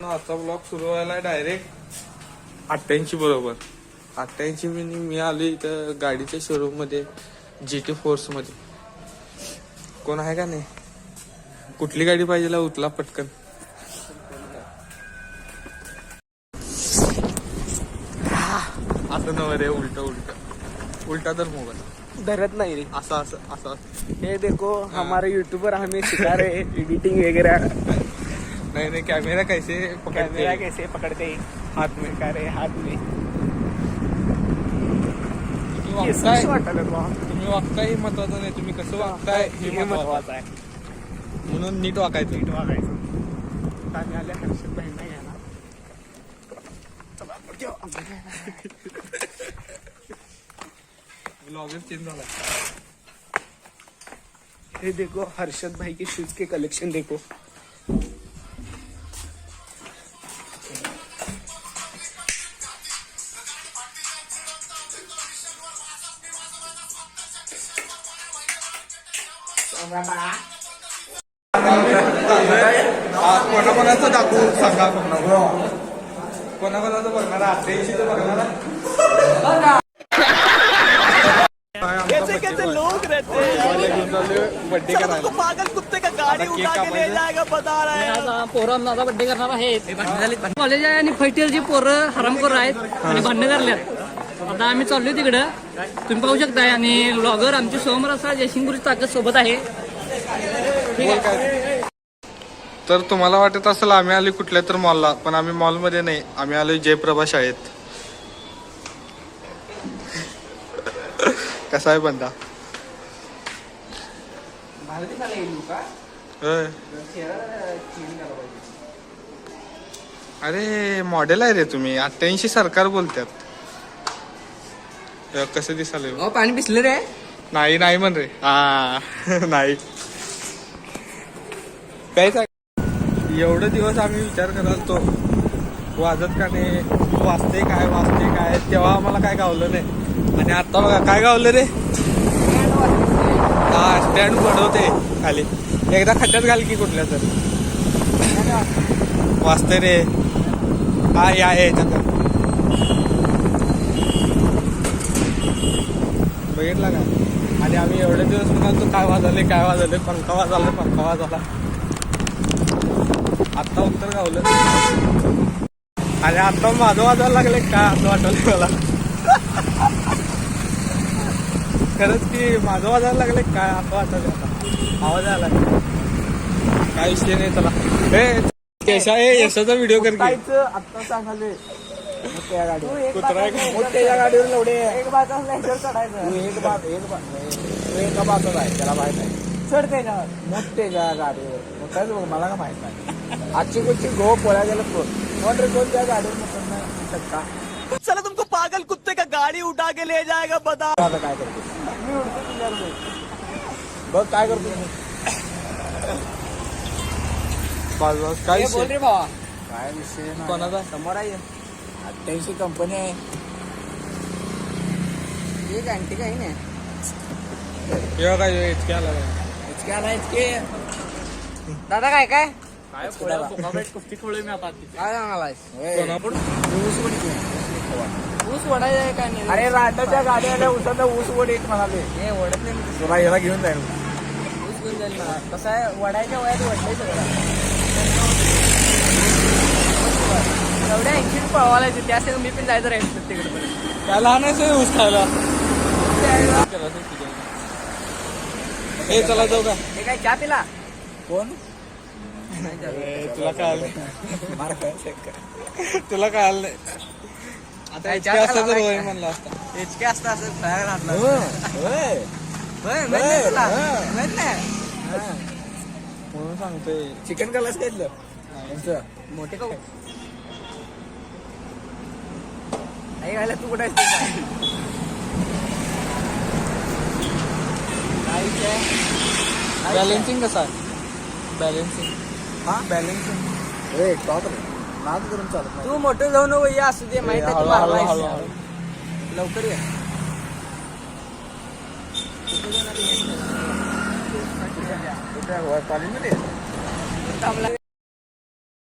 आता ब्लॉग सुरू व्हायला डायरेक्ट 88 बरोबर. 88 मी आलो इथं गाडीच्या शोरूम मध्ये, GT फोर्स मध्ये. कोण आहे का नाही? कुठली गाडी पाहिजे उचला पटकन. असं नव रे, उलटा तर मोबाईल धरत नाही रे. असं ये देखो हमारे यूट्यूबर हमें सिखा रहे एडिटिंग वगैरह. नहीं कैमरा कैसे पकड़ते हाथ में का रे हाथ में. तुम्ही वागताय हे महत्वाचं नाही, तुम्ही कसं वागताय हे महत्वाचं आहे. म्हणून नीट वागायचं. आम्ही आल्या हर्षद भाईंना घ्या ना. ब्लॉगर चेंज झाला. ये देखो हर्षद भाई के शूज के कलेक्शन देखो. कोणाकोणाचं दाखवू सांगा. कोणाकोणाचं बघणार? 88 बघणार. कैसे कैसे लोग रहते हैं. बर्थडे करायला पागल कुत्ते का गाड़ी उठा के ले जाएगा बता रहा है. पोरं माझा बड्डे करणार आहेत. कॉलेज आहे आणि फैटेलची पोरं हरामखोर आहेत आणि भांडणं करल्यात. आता आम्ही चाललोय तिकडं, तुम्ही पाहू शकताय. आणि ब्लॉगर आमची सोमरसा जयसिंगपूरची ताकद सोबत आहे. तर तुम्हाला वाटत असेल आम्ही आलो कुठल्या तर मॉलला, पण आम्ही मॉल मध्ये नाही, आम्ही आलोय जयप्रभा शाळेत. कसा आहे बंदा? अरे मॉडेल आहे रे तुम्ही. 88 सरकार बोलतात. कसं दिसाल? पाणी पिसलं रे. नाही म्हण रे. नाही काय. एवढे दिवस आम्ही विचार करत तो वाजत का नाही, वाजते काय, तेव्हा आम्हाला काय गावलं नाही. आणि आता बघा काय गावलं रे. स्टँड पडवते खाली. एकदा खड्ड्यात घाल की कुठल्या तर वाजते रे. याच्यात बघितला का. आणि आम्ही एवढे दिवस म्हणाल काय वाजवले पंखा वाजवला. आता उत्तर गावलं. आणि आता माझं वाजायला लागले काय असं वाटलं मला. खरंच की माझं वाजायला लागले काय असं वाटलं. आता आवाज आला काय विषय नाही. चला यशाचा व्हिडिओ कर. आता सांगाले मोठ्या गाडीवर एवढे एक बाजू चढायचं. एका बाजूला आहे त्याला माहित आहे. चढ त्याच्यावर मोठ्या गाडीवर मोठ्याच बघ. मला का माहित नाही. आजची कुठची गो पोळ्या गेलं कोण त्या गाडीवर मोठं नाही शकता. चला तुमको पागल कुत्ते का गाडी उठा के ले जाएगा बता. आता काय करतो मी उडतो तुझ्यावर. बघ काय करतो काय बोल रे भावा. काय विषय कोणाचा? समोर आहे 88 कंपनी आहे. एक अँटी काही नाही. काय इतक्या दादा काय काय कुस्ती खोळी मी आता काय सांगालाय. ऊस वडायचं काय नाही. अरे राटाच्या गाड्या उसात ऊस वड येत म्हणाले. हे वडत नाही. तुला याला घेऊन जाईल. ऊस घेऊन जाईल मला. कसं आहे वडायच्या वयात वडलंय सगळं. एवढ्या 80 पळवायला येते त्यासाठी मी पण जायचं राहील तिकडे. काय लहान आहे ऊस खायला. हे चला जाऊ का. हे काय चहा पिला कोण तुला काय तुला काय आलं नाही. आता इतके असता तर होय म्हणला असता. इतके असतं असं खायला घातलं. म्हणून सांगतोय. चिकन कलाच घेतलं मोठे का आई घायला तू कुठे बॅलेन्सिंग कसं आहे? बॅलेन्सिंग टॉप नाद करून चालत नाही. तू मोठं जाऊ नको. या असू दे माहित आहे तू मारलायस. लवकर ये. कॉलेजमध्ये